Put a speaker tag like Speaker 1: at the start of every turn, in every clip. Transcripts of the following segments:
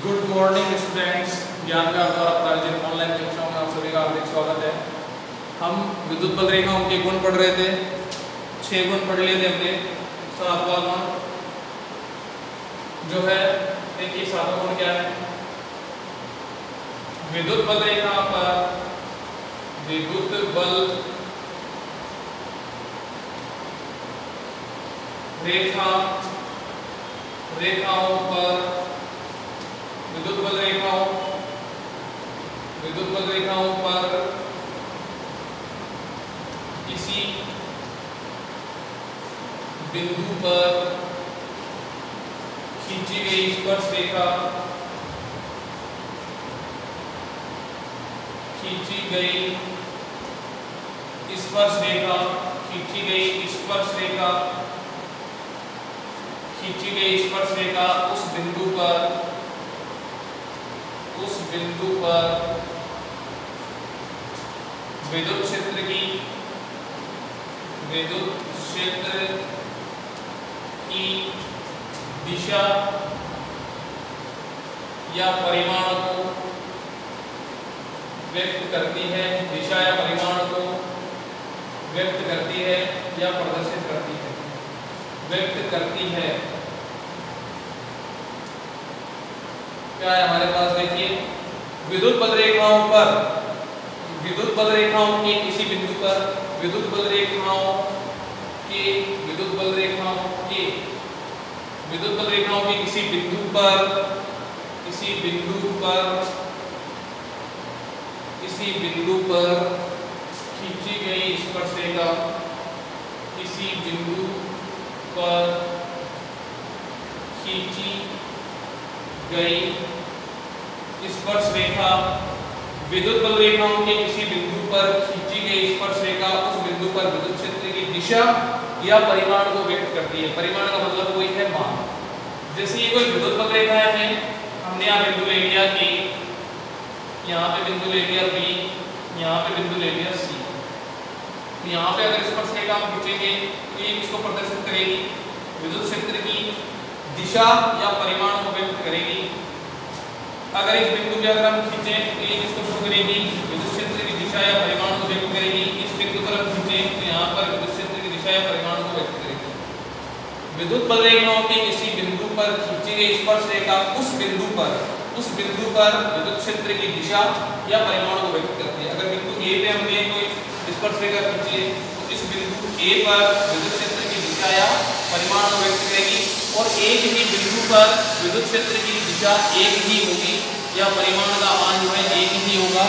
Speaker 1: Good morning students. ज्ञान का द्वारा प्रायोजित ऑनलाइन कक्षाओं में आप सभी का हार्दिक स्वागत है। हम विद्युत बल रेखाओं के गुण पढ़ रहे थे। 6 गुण पढ़ लिए थे हमने। 7वां गुण जो है, देखिए 7वां गुण क्या है। विद्युत बल रेखा पर विद्युत बल रेखाओं पर विद्युत बल रेखाओं पर किसी बिंदु पर खींची गई स्पर्श रेखा उस बिंदु पर विद्युत क्षेत्र की दिशा या परिमाण को व्यक्त करती है, या प्रदर्शित करती है। क्या है हमारे पास, देखिए विद्युत बल रेखाओं के किसी बिंदु पर विद्युत बल रेखाओं के किसी बिंदु पर खींची गई स्पर्श रेखा विद्युत बल रेखाओं के किसी बिंदु पर खींची गई स्पर्श रेखा उस बिंदु पर विद्युत क्षेत्र की दिशा या परिमाण को व्यक्त करती है। परिमाण का मतलब कोई है मान। जैसे ये कोई विद्युत बल रेखाएं हैं, हमने यहाँ बिंदु ले लिया A, यहाँ पे बिंदु ले लिया B, यहाँ पे बिंदु ले लिया C। तो यहाँ पे अगर स्पर्श रेखा हम खींचेंगे तो ये किसको प्रदर्शित करेगी? विद्युत क्षेत्र की दिशा या परिमाण को व्यक्त करेगी। अगर इस बिंदु पे अगर हम खींचे तो ये किसको शो करेगी? विद्युत क्षेत्र की दिशा या परिमाण को व्यक्त करेगी। इस बिंदु पर हम खींचे तो यहाँ पर विद्युत क्षेत्र की दिशा या परिमाण को व्यक्त करेगी। विद्युत बल रेखाओं के किसी बिंदु पर खींची गई स्पर्श रेखा उस बिंदु पर विद्युत क्षेत्र की दिशा या परिमाण को व्यक्त करती है। अगर बिंदु A पे हमने कोई स्पर्श रेखा खींची है तो इस बिंदु A पर विद्युत क्षेत्र की दिशा या परिमाण को व्यक्त करेगी, और एक ही बिंदु पर विद्युत क्षेत्र की दिशा एक ही होगी या परिमाण का मान जो है एक ही होगा।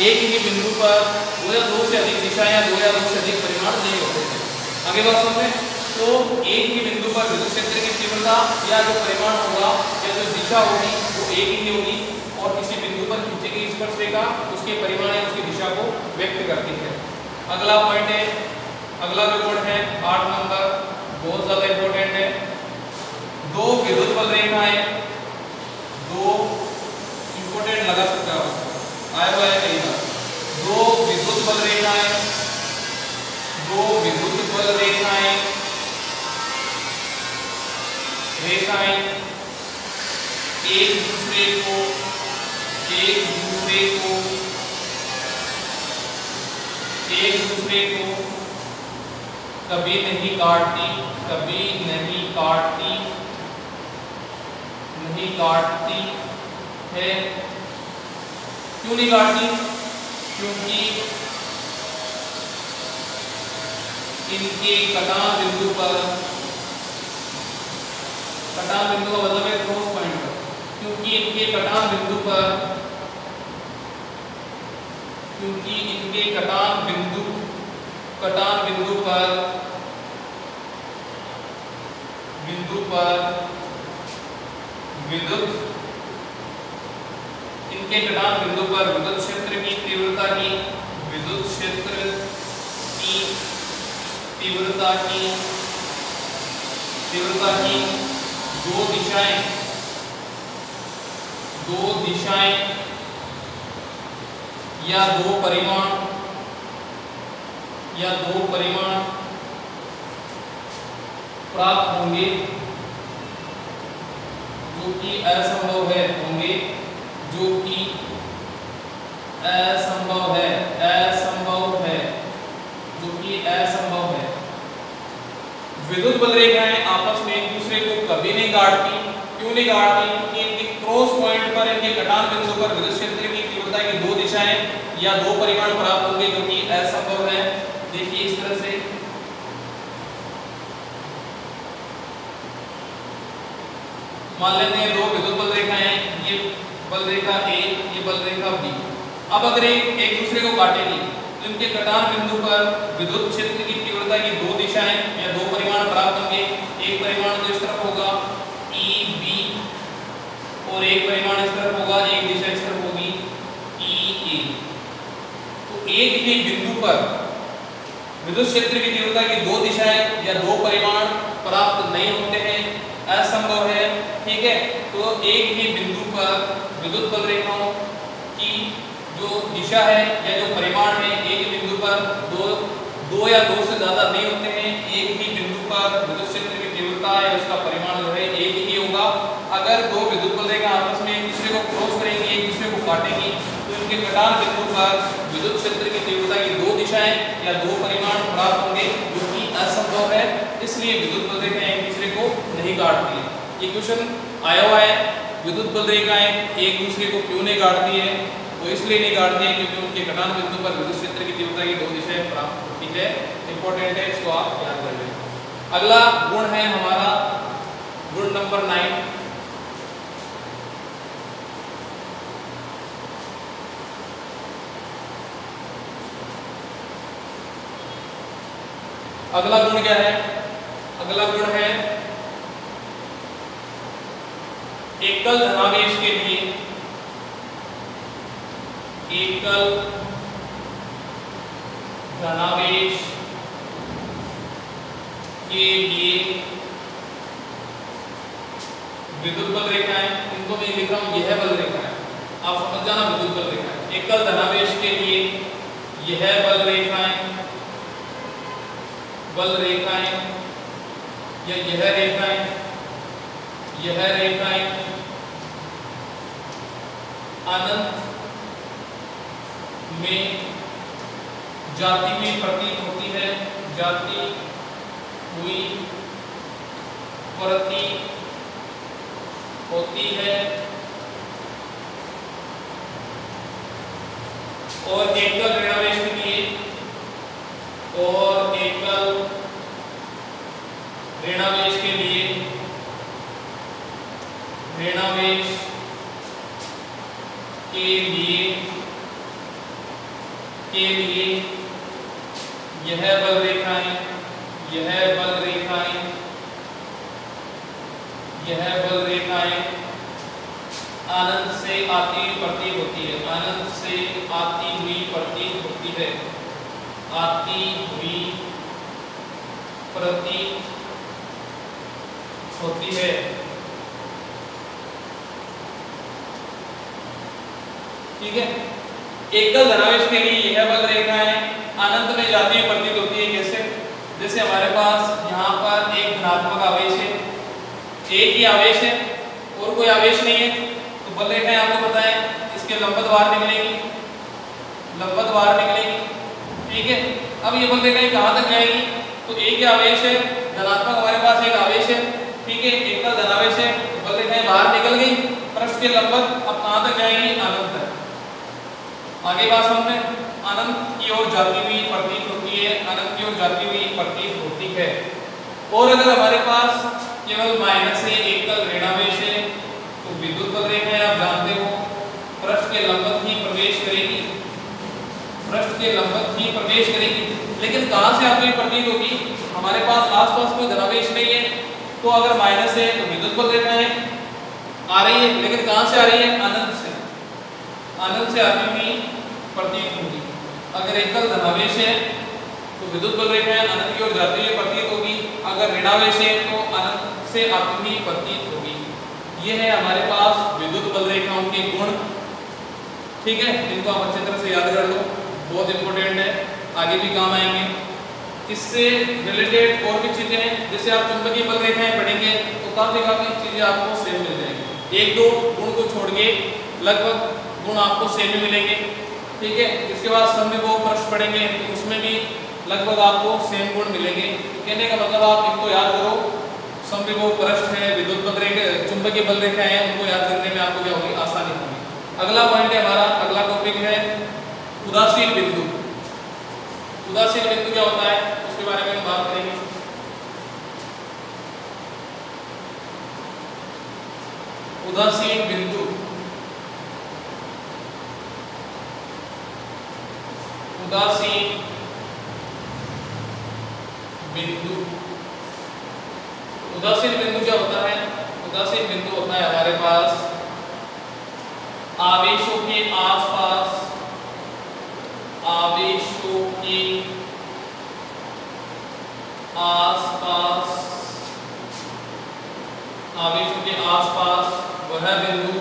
Speaker 1: एक ही बिंदु पर दो या दो से अधिक दिशा या दो या दो से अधिक परिमाण नहीं होते हैं। आगे बात समझें तो एक ही बिंदु पर विद्युत क्षेत्र की तीव्रता या जो परिमाण होगा या जो दिशा होगी वो एक ही होगी, और किसी बिंदु पर खींची गई स्पर्श रेखा उसके परिमाण या उसकी दिशा को व्यक्त करती है। अगला पॉइंट है, अगला जो गुण है 8 नंबर, बहुत ज्यादा इंपॉर्टेंट है। दो विद्युत बल रेखाएं, दो इंपॉर्टेंट लगा सकते हो, आया हुआ है कहीं ना। दो विद्युत बल रेखाएं एक दूसरे को कभी नहीं काटती है। क्यों नहीं काटती? क्योंकि इनके कटान बिंदु का मतलब है क्रॉस पॉइंट पर, क्योंकि इनके कटान बिंदु पर विद्युत क्षेत्र की तीव्रता की दो दिशाएं या दो परिमाण प्राप्त होंगे, जो कि असंभव है, होंगे काटती। क्यों नहीं काटती? क्योंकि इनके क्रॉस पॉइंट पर, इनके कटान बिंदु पर विद्युत क्षेत्र की तीव्रता की दो दिशाएं या दो परिमाण प्राप्त होंगे, जो कि असंभव है। देखिए इस तरह से मान लेते हैं दो विद्युत बल रेखाएं, ये बल रेखा A, ये बल रेखा B। अब अगर एक दूसरे को काटेगी तो इनके कटान बिंदु पर विद्युत क्षेत्र की तीव्रता की दो दिशाएं या दो परिमाण प्राप्त होंगे। एक परिमाण तो इस तरफ होगा EB और एक परिमाण इस तरफ होगा, एक दिशा इस तरफ होगी EA। तो एक ही बिंदु पर विद्युत क्षेत्र की तीव्रता की दो दिशाएं या दो परिमाण प्राप्त नहीं होते हैं, असंभव है। ठीक है, तो एक ही बिंदु पर विद्युत बल रेखाओं की जो दिशा है या जो परिमाण है, एक ही बिंदु पर दो या दो से ज्यादा नहीं होते हैं। एक ही बिंदु पर विद्युत क्षेत्र की तीव्रता या उसका परिमाण जो है एक ही होगा। अगर दो विद्युत बल रेखा आपस में एक दूसरे को क्रॉस करेंगी, एक दूसरे को काटेंगी, तो इनके कटान बिंदु पर विद्युत क्षेत्र की तीव्रता की दो दिशाएं या दो परिमाण प्राप्त होंगे, जो कि असंभव है। इसलिए विद्युत बल रेखाएं एक दूसरे को नहीं काटती है। ये क्वेश्चन आया हुआ है, विद्युत बल रेखाएं एक दूसरे को क्यों नहीं काटती है? तो इसलिए नहीं काटती है क्योंकि उनके कटान बिंदु पर विद्युत क्षेत्र की तीव्रता की दो दिशाएं प्राप्त होती है। इंपॉर्टेंट है, इसको आप याद कर लें। अगला गुण है हमारा गुण नंबर 9। अगला गुण क्या है? अगला गुण है एकल धनावेश के लिए, एकल धनावेश के लिए विद्युत बल रेखाएं, इनको मैं लिख रहा हूं, यह बल रेखा है, आप समझ जाना विद्युत बल रेखा है। एकल धनावेश के लिए यह बल रेखाएं या यह रेखाएं अनंत में जाती हुई प्रतीत होती है, जाती हुई प्रतीत होती है। और एकल ऋणावेश के लिए, और एकल ऋणावेश के लिए, ऋणावेश के लिए यह बल रेखाएं अनंत से आती हुई प्रतीत होती है, अनंत से आती हुई प्रतीत होती है, आती हुई प्रतीत होती है। ठीक है, एकल धनावेश के लिए यह बल रेखाएं अनंत में जाती हुई प्रतीत होती है। कैसे? जैसे हमारे पास यहाँ पर एक धनात्मक आवेश है, एक ही आवेश है और कोई आवेश नहीं है, तो बल रेखाएं आपको पता है इसके लंबवत बाहर निकलेगी, ठीक है। अब ये बल रेखाएं कहाँ तक जाएगी? तो एक ही आवेश है, धनात्मक हमारे पास एक आवेश है, ठीक है, एकल धनावेश है, तो बल रेखाएं बाहर निकल गई पृष्ठ के लंबवत। अब कहाँ तक जाएंगी? अनंत तक। आगे बात समझ में, अनंत की ओर जाती हुई प्रतीत होती है, अनंत की ओर जाती हुई प्रतीत होती है। और अगर हमारे पास केवल माइनस है, एकल ऋणावेश है, तो विद्युत बल रेखाएं आप जानते हो पृष्ठ के लंबवत ही प्रवेश करेगी, लेकिन कहां से आपको प्रतीत होगी? हमारे पास आसपास कोई धनावेश नहीं है, तो अगर माइनस है तो विद्युत बल रेखाएं आ रही है, लेकिन कहां से आ रही है? अनंत से आती हुई प्रतीत होगी। अगर एकल धनावेश है तो विद्युत बल रेखाएं अनंत की ओर जाती हुई प्रतीत होगी, अगर ऋणावेश है तो अनंत से आती हुई प्रतीत होगी। यह है हमारे पास विद्युत बल रेखाओं के गुण। ठीक है, इनको आप अच्छी तरह से याद कर लो, बहुत इंपॉर्टेंट है, आगे भी काम आएंगे। इससे रिलेटेड और भी चीजें हैं, जैसे आप चुंबकीय बल रेखाएं पढ़ेंगे तो काफी चीजें आपको सेम मिल जाएंगी, एक दो गुण को छोड़ के लगभग गुण आपको सेम ही मिलेंगे। ठीक है, इसके बाद समविभव पृष्ठ पढ़ेंगे, उसमें भी लगभग आपको सेम गुण मिलेंगे। कहने का मतलब आप इनको याद करो, समविभव पृष्ठ है, विद्युत बल चुंबकीय बल रेखाएं हैं उनको याद करने में आपको क्या होगी, आसानी होगी। अगला पॉइंट है हमारा, अगला टॉपिक है उदासीन बिंदु। उदासीन बिंदु क्या होता है उसके बारे में हम बात करेंगे। उदासीन बिंदु, उदासीन बिंदु, उदासीन बिंदु क्या होता है? उदासीन बिंदु होता है हमारे पास आवेशों के आसपास, आवेशों के आसपास, आवेशों के आसपास वह बिंदु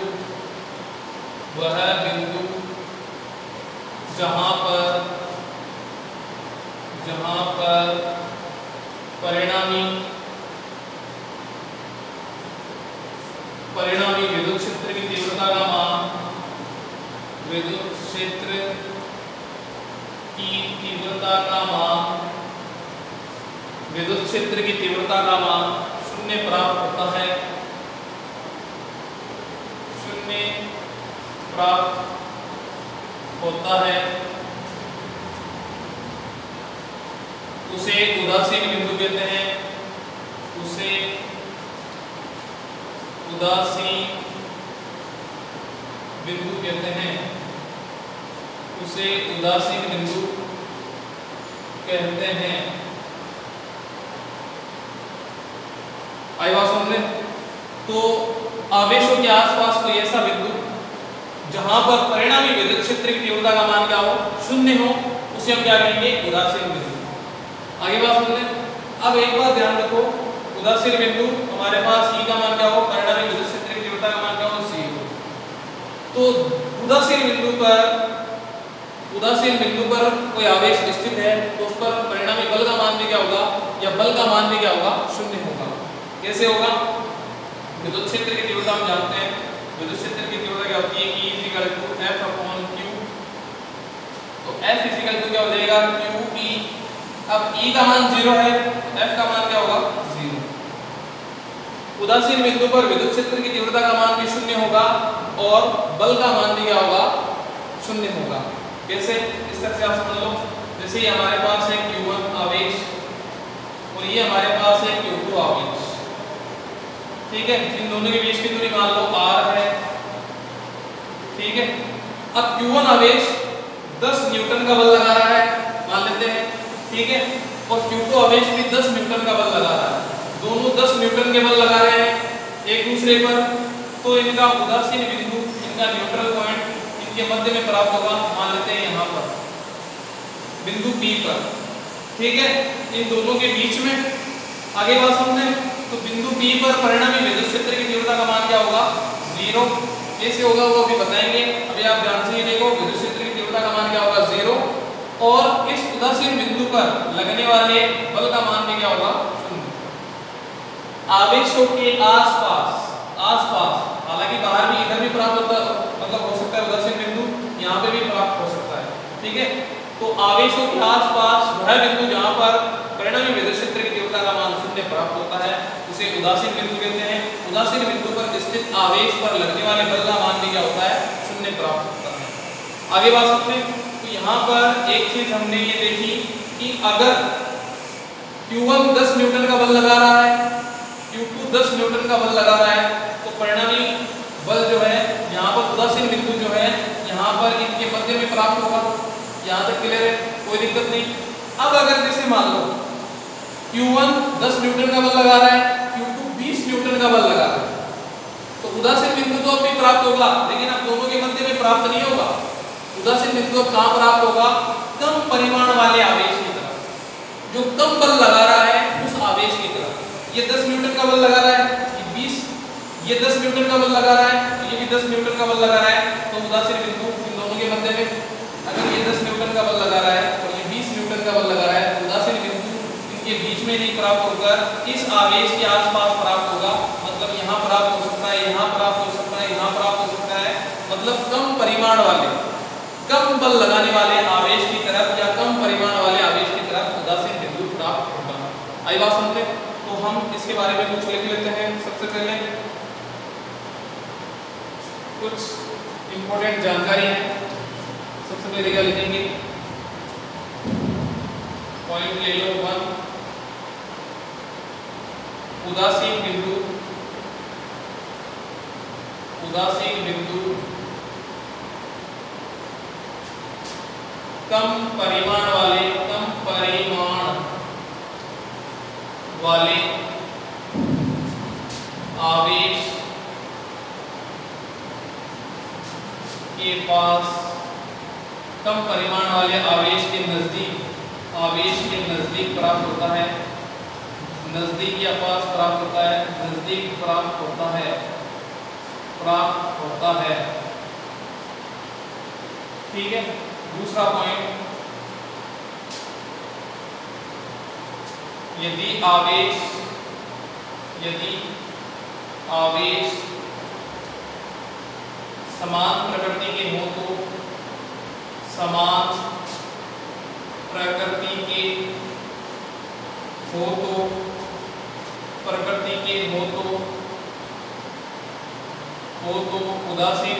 Speaker 1: जहां पर परिणामी विद्युत क्षेत्र की तीव्रता का मान, विद्युत क्षेत्र की तीव्रता का मान, विद्युत क्षेत्र की तीव्रता का मान शून्य प्राप्त होता है, शून्य प्राप्त होता है, उसे उदासीन बिंदु कहते हैं, उसे उदासीन बिंदु कहते हैं, उसे उदासीन बिंदु कहते हैं। आई बात समझ में? तो आवेशों के आसपास कोई ऐसा बिंदु जहां पर परिणामी विद्युत क्षेत्र की तीव्रता का मान क्या हो, शून्य हो, उसे हम क्या कहेंगे, उदासीन बिंदु। आगे बात समझ लें। अब एक बात ध्यान रखो, उदासीन बिंदु हमारे पास ई का मान क्या हो, परिणामी विद्युत क्षेत्र की तीव्रता का मान क्या हो, 0। तो उदासीन बिंदु पर कोई आवेश स्थित है तो उस पर परिणामी बल का मान भी क्या होगा, या बल का मान भी क्या होगा, शून्य होगा। कैसे होगा? विद्युत क्षेत्र की तीव्रता हम जानते हैं, विद्युत क्षेत्र की तीव्रता क्या होती है, E = F/Q। तो F = क्या हो जाएगा, QE। अब E का मान 0 है, F का मान क्या होगा, 0। उदासीन बिंदु पर विद्युत क्षेत्र की तीव्रता का मान भी शून्य होगा और बल का मान भी क्या होगा, शून्य होगा। कैसे? इस तरह से आप समझ लो, जैसे ये हमारे पास है Q1 आवेश और ये हमारे पास है Q2 आवेश, ठीक है। इन दोनों के बीच की दूरी मान लो R है, ठीक है। अब Q1 आवेश 10 न्यूटन का बल लगा रहा है, मान लेते हैं, ठीक है, और Q2 आवेश भी 10 न्यूटन का बल लगा रहा है। दोनों 10 न्यूटन के बल लगा रहे हैं एक दूसरे पर, तो इनका उदासीन बिंदु, इनका न्यूट्रल पॉइंट इनके मध्य में प्राप्त होगा, मान लेते हैं यहाँ पर बिंदु P पर, ठीक है। इन दोनों के बीच में आगे बात समझे तो बिंदु P पर परिणामी विद्युत क्षेत्र की तीव्रता का मान क्या होगा, 0। कैसे होगा वो अभी बताएंगे। अभी आप ध्यान से देखो, विद्युत क्षेत्र की तीव्रता का मान क्या होगा, 0, और इस उदासीन बिंदु पर लगने वाले बल का मान भी क्या होगा, 0। आवेशों के आसपास, हालांकि बाहर भी, इधर भी प्राप्त होता, मतलब हो सकता है उदासीन बिंदु, यहाँ पे भी प्राप्त हो सकता है, ठीक है। तो आवेशों के आसपास वह बिंदु जहां पर परिणामी विद्युत क्षेत्र की तीव्रता का मान 0 प्राप्त होता है, उसे उदासीन बिंदु कहते हैं। उदासीन बिंदु पर स्थित आवेश पर लगने वाले बल का मान भी क्या होता है, 0 प्राप्त होता है। आगे बात समझें तो यहाँ पर एक चीज हमने ये देखी कि अगर Q1 10 न्यूटन का बल लगा रहा है, Q2 10 न्यूटन का बल लगा रहा है, तो परिणामी बल जो है यहाँ पर उदासीन बिंदु जो है यहाँ पर इनके मध्य में प्राप्त होगा। यहाँ तक क्लियर है, कोई दिक्कत नहीं। अब अगर जैसे मान लो Q1 10 न्यूटन का बल लगा रहा है, Q2 20 न्यूटन का बल लगा रहा है, तो उदासीन बिंदु तो अब भी प्राप्त होगा, लेकिन अब दोनों के मध्य में प्राप्त नहीं होगा। उदासीन बिंदु अब कहाँ प्राप्त होगा, कम परिमाण वाले आवेश की तरफ, जो कम बल लगा रहा है उस आवेश की तरफ। ये 10 न्यूटन का बल लगा रहा है, ये 10 न्यूटन का बल लगा रहा है, ये भी 10 न्यूटन का बल लगा रहा है, तो उदासीन बिंदु इन दोनों के मध्य में, अगर ये 10 न्यूटन का बल लगा रहा है और ये 20 न्यूटन का बल लगा रहा है, तो उदासीन बिंदु इनके बीच में नहीं प्राप्त होकर इस आवेश के आसपास प्राप्त होगा। मतलब यहाँ प्राप्त हो सकता है, यहाँ प्राप्त हो सकता है, यहाँ प्राप्त हो सकता है, मतलब कम परिमाण वाले, कम बल लगाने वाले आवेश की तरफ या कम परिमाण वाले आवेश की तरफ उदासीन बिंदु प्राप्त होगा। आई बात समझे? तो हम इसके बारे में कुछ लिख लेते हैं। सबसे पहले कुछ इंपॉर्टेंट जानकारी है। सबसे पहले क्या लिखेंगे, पॉइंट ले लो 1, उदासीन बिंदु कम परिमाण वाले आवेश के पास, कम परिमाण वाले आवेश के नजदीक प्राप्त होता है, नजदीक या पास प्राप्त होता है, नजदीक प्राप्त होता है। ठीक है। दूसरा पॉइंट, यदि आवेश समान प्रकृति के हो तो उदासीन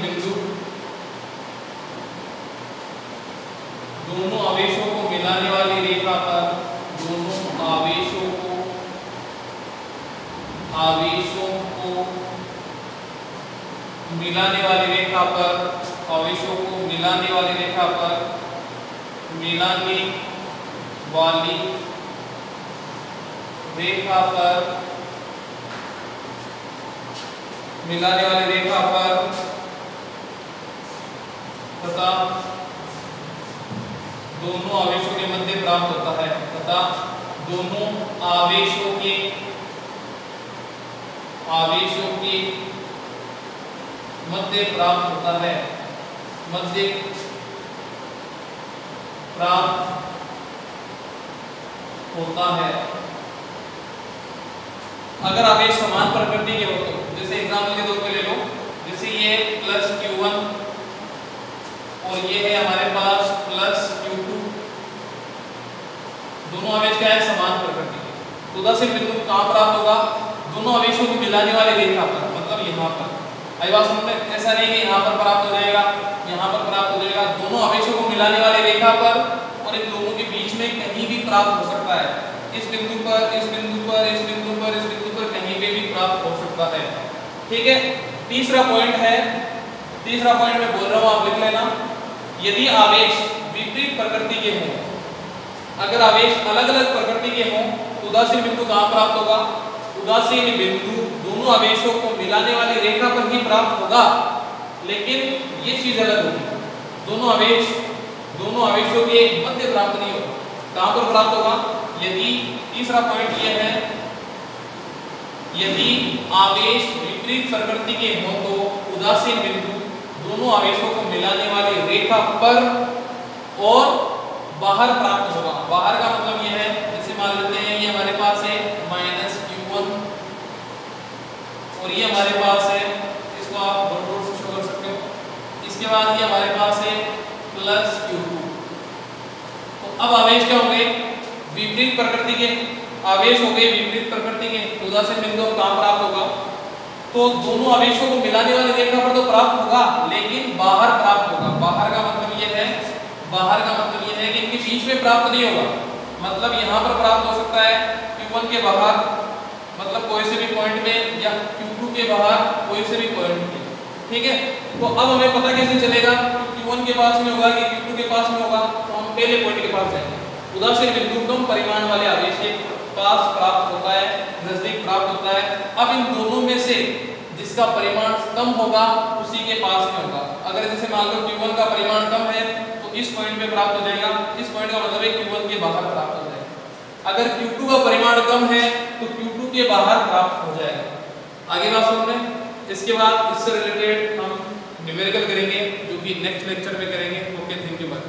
Speaker 1: बिंदु दोनों आवेशों को मिलाने वाली रेखा पर, मिलाने वाली रेखा पर तथा दोनों आवेशों के मध्य प्राप्त होता है, मध्य प्राप्त होता है। अगर आवेश समान प्रकृति के हो तो, जैसे एग्जाम्पल के तौर पे ले लो, जैसे ये प्लस Q1 और ये है हमारे पास प्लस Q2, दोनों आवेश क्या है, समान प्रकृति के। उदासीन बिंदु कहाँ प्राप्त होगा, दोनों आवेशों को मिलाने वाली रेखा पर, मतलब यहाँ पर। आई बात समझ में? ऐसा नहीं कि यहाँ पर प्राप्त हो जाएगा, यहाँ पर प्राप्त हो जाएगा, दोनों आवेशों को मिलाने वाली रेखा पर और इन दोनों के बीच में कहीं भी प्राप्त हो सकता है। इस बिंदु पर, इस बिंदु पर, इस बिंदु पर, इस बिंदु पर, कहीं पे भी प्राप्त हो सकता है। ठीक है। तीसरा पॉइंट मैं बोल रहा हूँ, आप लिख लेना। यदि आवेश विपरीत प्रकृति के हों, अगर आवेश अलग अलग प्रकृति के हों, उदासीन बिंदु कहाँ प्राप्त होगा, उदासीन बिंदु दोनों आवेशों को मिलाने वाली रेखा पर ही प्राप्त होगा, लेकिन ये चीज अलग होगी, दोनों आवेशों के मध्य प्राप्त नहीं होगा। कहाँ पर प्राप्त होगा, यदि, तीसरा पॉइंट ये है, यदि आवेश विपरीत प्रकृति के हों तो उदासीन बिंदु दोनों आवेशों को मिलाने वाली रेखा पर और बाहर प्राप्त होगा। बाहर का मतलब ये है, जैसे मान लेते हैं ये हमारे पास है -Q1 और ये हमारे पास है, इसको आप डॉट डॉट से शो कर सकते हो। इसके बाद ये हमारे पास है +Q2। तो अब आवेश क्या हो गए, विपरीत प्रकृति के आवेश हो गए, विपरीत प्रकृति के। उदासीन बिंदु कहाँ प्राप्त होगा, तो दोनों आवेशों को मिलाने वाली रेखा पर तो प्राप्त होगा, लेकिन बाहर प्राप्त होगा। बाहर का मतलब ये है कि इनके बीच में प्राप्त नहीं होगा, मतलब यहाँ पर प्राप्त हो सकता है Q1 के बाहर, मतलब कोई से भी पॉइंट में, या Q2 के बाहर कोई से भी पॉइंट में। ठीक है। तो अब हमें पता कैसे चलेगा Q1 के पास में होगा कि Q2 के पास में होगा, तो हम पहले पॉइंट के पास जाएंगे। उदासीन बिंदु कम परिमाण वाले आवेश के पास प्राप्त होता है, नजदीक प्राप्त होता है। अब इन दोनों में से जिसका परिमाण कम होगा उसी के पास में होगा। अगर जैसे मान लो Q1 का परिमाण कम है तो इस पॉइंट पे प्राप्त हो जाएगा, इस पॉइंट का मतलब है Q1 के बाहर प्राप्त हो जाएगा। अगर Q2 का परिमाण कम है तो Q2 के बाहर प्राप्त हो जाएगा। आगे बात सुन रहे हैं। इसके बाद इससे रिलेटेड हम न्यूमेरिकल करेंगे, जो कि नेक्स्ट लेक्चर में करेंगे। Okay, thank you bye.